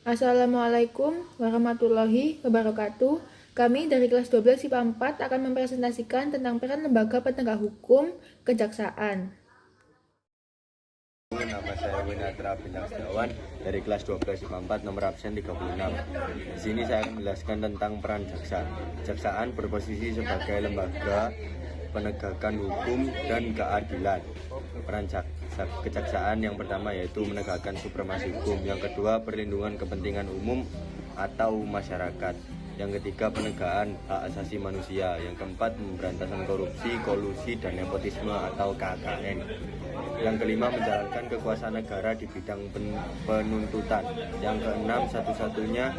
Assalamualaikum warahmatullahi wabarakatuh. Kami dari kelas 12 IPA 4 akan mempresentasikan tentang peran lembaga penegak hukum kejaksaan. Nama saya Winatra Bintang Setiawan dari kelas 12 IPA 4 nomor absen 36. Di sini saya akan menjelaskan tentang peran jaksa. Kejaksaan berposisi sebagai lembaga penegakan hukum dan keadilan. Peran kejaksaan yang pertama yaitu menegakkan supremasi hukum, yang kedua perlindungan kepentingan umum atau masyarakat, yang ketiga penegakan hak asasi manusia, yang keempat pemberantasan korupsi, kolusi, dan nepotisme atau KKN, yang kelima menjalankan kekuasaan negara di bidang penuntutan, yang keenam satu-satunya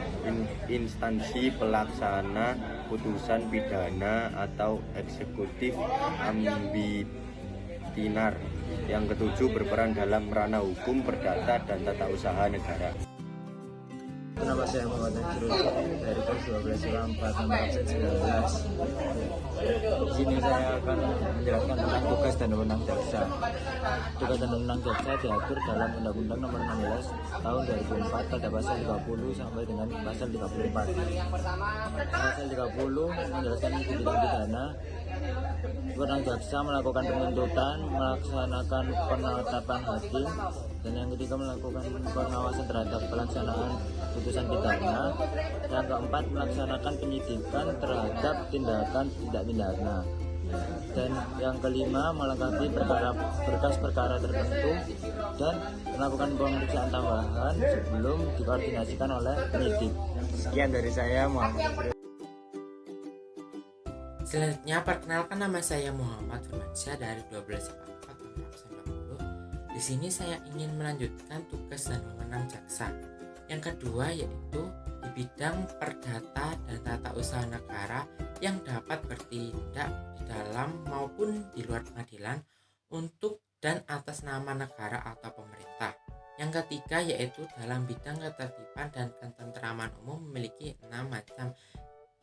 instansi pelaksana putusan pidana atau eksekutif ambitinar, yang ketujuh berperan dalam ranah hukum, perdata, dan tata usaha negara. Nama saya Muhammad Najrul dari kelas 12 IPA 4 nomor absen 19. Di sini saya akan menjelaskan tentang tugas dan wewenang jaksa. Tugas dan wewenang jaksa diatur dalam Undang-Undang Nomor 16 Tahun 2004 pada pasal 30 sampai dengan pasal 34. Pasal 30 menjelaskan hukum bidang pidana. Wewenang jaksa melakukan penuntutan, melaksanakan penetapan hakim, dan yang ketiga melakukan pengawasan terhadap pelaksanaan putusan pidana, yang keempat melaksanakan penyidikan terhadap tindakan tidak pidana, dan yang kelima melengkapi berkas-perkara tertentu dan melakukan pemeriksaan tambahan sebelum dikoordinasikan oleh penyidik. Sekian dari saya, Muhammad. Selanjutnya, perkenalkan, nama saya Muhammad Firmansyah dari 12 IPA 4 nomor absen 20. Di sini saya ingin melanjutkan tugas dan wewenang jaksa. Yang kedua yaitu di bidang perdata dan tata usaha negara yang dapat bertindak di dalam maupun di luar pengadilan untuk dan atas nama negara atau pemerintah. Yang ketiga yaitu dalam bidang ketertiban dan ketentraman umum memiliki 6 macam.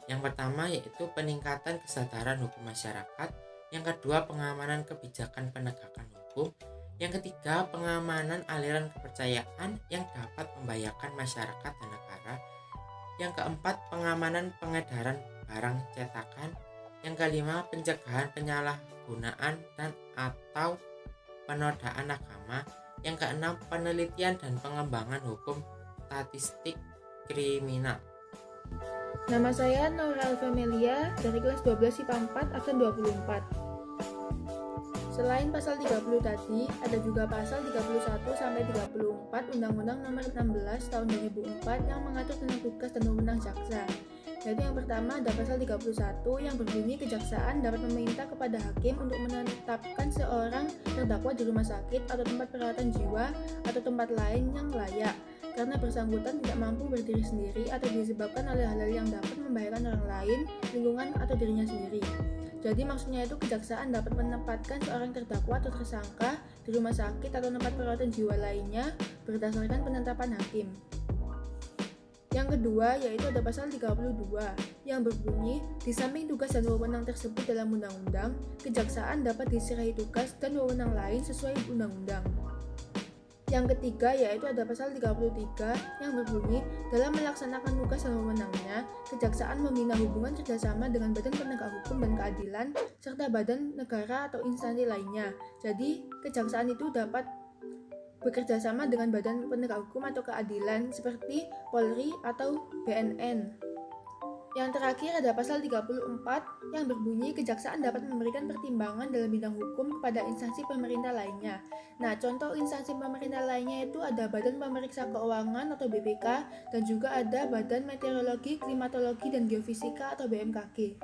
Yang pertama yaitu peningkatan kesadaran hukum masyarakat, yang kedua pengamanan kebijakan penegakan hukum, yang ketiga pengamanan aliran kepercayaan yang dapat membahayakan masyarakat dan negara, yang keempat pengamanan pengedaran barang cetakan, yang kelima pencegahan penyalahgunaan dan atau penodaan agama, yang keenam penelitian dan pengembangan hukum statistik kriminal. Nama saya Nora Alfamelia dari kelas 12 IPA 4 absen 24. Selain pasal 30 tadi, ada juga pasal 31 sampai 34 Undang-Undang Nomor 16 Tahun 2004 yang mengatur tentang tugas dan wewenang jaksa. Yaitu yang pertama ada pasal 31 yang berbunyi kejaksaan dapat meminta kepada hakim untuk menetapkan seorang terdakwa di rumah sakit atau tempat perawatan jiwa atau tempat lain yang layak karena bersangkutan tidak mampu berdiri sendiri atau disebabkan oleh hal-hal yang dapat membahayakan orang lain, lingkungan, atau dirinya sendiri. Jadi maksudnya itu kejaksaan dapat menempatkan seorang terdakwa atau tersangka di rumah sakit atau tempat perawatan jiwa lainnya berdasarkan penetapan hakim. Yang kedua yaitu ada pasal 32 yang berbunyi di samping tugas dan wewenang tersebut dalam undang-undang, kejaksaan dapat diserahi tugas dan wewenang lain sesuai undang-undang. Yang ketiga yaitu ada pasal 33 yang berbunyi dalam melaksanakan tugas dan wewenangnya, kejaksaan membina hubungan kerjasama dengan badan penegak hukum dan keadilan serta badan negara atau instansi lainnya. Jadi kejaksaan itu dapat bekerja sama dengan badan penegak hukum atau keadilan seperti Polri atau BNN. Yang terakhir ada pasal 34 yang berbunyi kejaksaan dapat memberikan pertimbangan dalam bidang hukum kepada instansi pemerintah lainnya. Nah, contoh instansi pemerintah lainnya itu ada Badan Pemeriksa Keuangan atau BPK dan juga ada Badan Meteorologi, Klimatologi, dan Geofisika atau BMKG.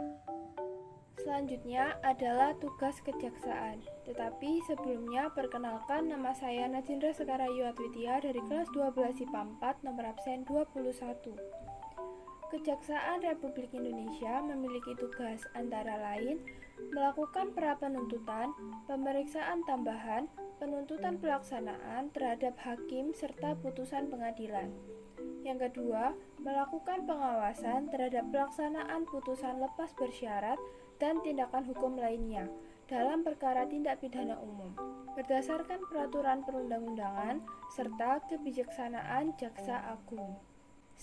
Selanjutnya adalah tugas kejaksaan. Tetapi sebelumnya perkenalkan, nama saya Najindra Sekarayu Atwitia dari kelas 12 IPA 4 nomor absen 21. Kejaksaan Republik Indonesia memiliki tugas antara lain melakukan pra-penuntutan, pemeriksaan tambahan, penuntutan pelaksanaan terhadap hakim serta putusan pengadilan. Yang kedua, melakukan pengawasan terhadap pelaksanaan putusan lepas bersyarat dan tindakan hukum lainnya dalam perkara tindak pidana umum berdasarkan peraturan perundang-undangan serta kebijaksanaan Jaksa Agung.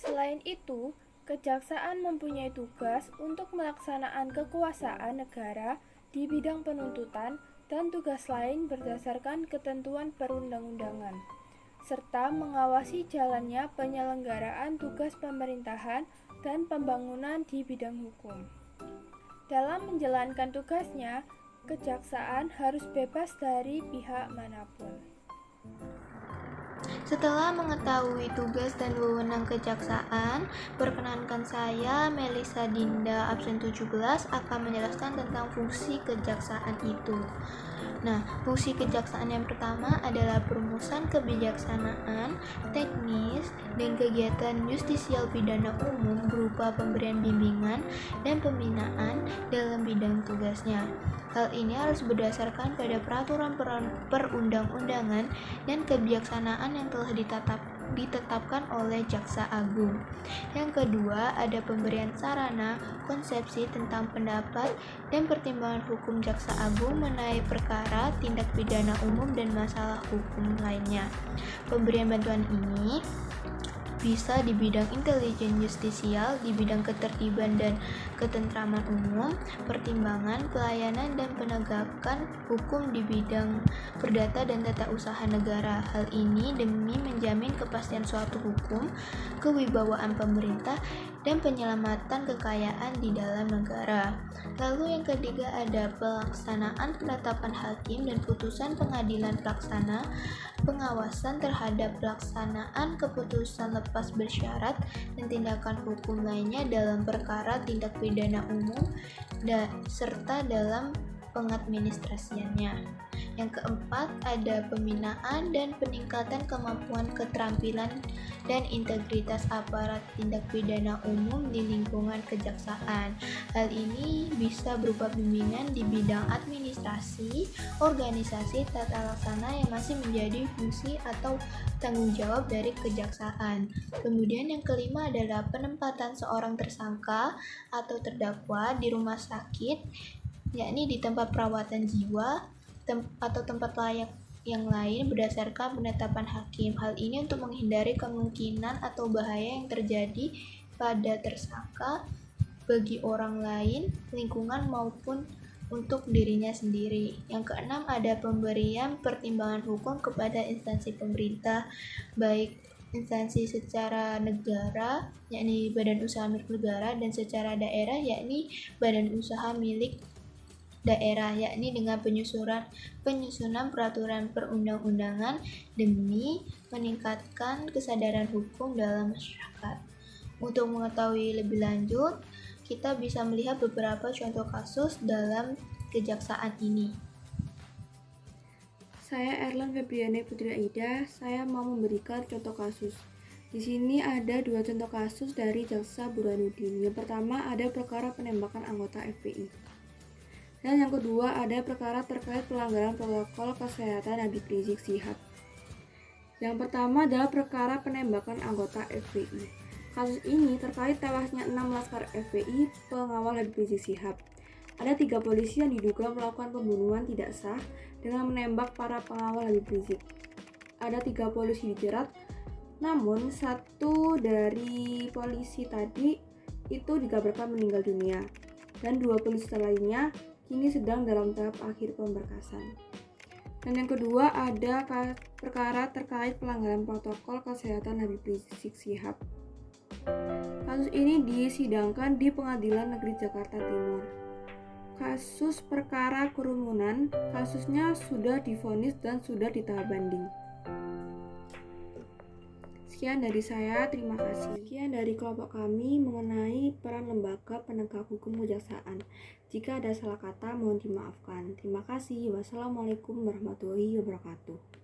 Selain itu, kejaksaan mempunyai tugas untuk melaksanaan kekuasaan negara di bidang penuntutan dan tugas lain berdasarkan ketentuan perundang-undangan, serta mengawasi jalannya penyelenggaraan tugas pemerintahan dan pembangunan di bidang hukum. Dalam menjalankan tugasnya, kejaksaan harus bebas dari pihak manapun. Setelah mengetahui tugas dan wewenang kejaksaan, perkenankan saya, Melisa Dinda, absen 17, akan menjelaskan tentang fungsi kejaksaan itu. Nah, fungsi kejaksaan yang pertama adalah perumusan kebijaksanaan, teknis, dan kegiatan justisial pidana umum berupa pemberian bimbingan dan pembinaan dalam bidang tugasnya. Hal ini harus berdasarkan pada peraturan perundang-undangan dan kebijaksanaan yang telah ditetapkan oleh Jaksa Agung. Yang kedua, ada pemberian sarana, konsepsi tentang pendapat dan pertimbangan hukum Jaksa Agung mengenai perkara, tindak pidana umum, dan masalah hukum lainnya. Pemberian bantuan ini bisa di bidang intelijen justisial, di bidang ketertiban dan ketentraman umum, pertimbangan, pelayanan, dan penegakan hukum di bidang perdata dan tata usaha negara. Hal ini demi menjamin kepastian suatu hukum, kewibawaan pemerintah, dan penyelamatan kekayaan di dalam negara. Lalu yang ketiga ada pelaksanaan penetapan hakim dan putusan pengadilan pelaksana, pengawasan terhadap pelaksanaan keputusan lepas bersyarat dan tindakan hukum lainnya dalam perkara tindak pidana umum serta dalam pengadministrasiannya. Yang keempat ada pembinaan dan peningkatan kemampuan keterampilan dan integritas aparat tindak pidana umum di lingkungan kejaksaan. Hal ini bisa berupa bimbingan di bidang administrasi, organisasi, tata laksana yang masih menjadi fungsi atau tanggung jawab dari kejaksaan. Kemudian yang kelima adalah penempatan seorang tersangka atau terdakwa di rumah sakit, yakni di tempat perawatan jiwa atau tempat layak yang lain berdasarkan penetapan hakim. Hal ini untuk menghindari kemungkinan atau bahaya yang terjadi pada tersangka bagi orang lain, lingkungan maupun untuk dirinya sendiri. Yang keenam ada pemberian pertimbangan hukum kepada instansi pemerintah, baik instansi secara negara, yakni badan usaha milik negara, dan secara daerah, yakni badan usaha milik daerah, yakni dengan penyusunan peraturan perundang-undangan demi meningkatkan kesadaran hukum dalam masyarakat. Untuk mengetahui lebih lanjut, kita bisa melihat beberapa contoh kasus dalam kejaksaan ini. Saya Erlan Febriani Putri Aida, saya mau memberikan contoh kasus. Di sini ada dua contoh kasus dari Jaksa Burhanuddin. Yang pertama ada perkara penembakan anggota FPI. Dan yang kedua ada perkara terkait pelanggaran protokol kesehatan Habib Rizik Syihab. Yang pertama adalah perkara penembakan anggota FPI. Kasus ini terkait tewasnya 6 laskar FPI pengawal Habib Rizik Syihab. Ada 3 polisi yang diduga melakukan pembunuhan tidak sah dengan menembak para pengawal Habib Rizik. Ada 3 polisi dijerat, namun satu dari polisi tadi itu dikabarkan meninggal dunia, dan 2 polisi lainnya kini sedang dalam tahap akhir pemberkasan. Dan yang kedua ada perkara terkait pelanggaran protokol kesehatan Habib Rizik Syihab. Kasus ini disidangkan di Pengadilan Negeri Jakarta Timur. Kasus perkara kerumunan, kasusnya sudah divonis dan sudah di tahap banding. Sekian dari saya, terima kasih. Sekian dari kelompok kami mengenai peran lembaga penegak hukum kejaksaan. Jika ada salah kata, mohon dimaafkan. Terima kasih. Wassalamualaikum warahmatullahi wabarakatuh.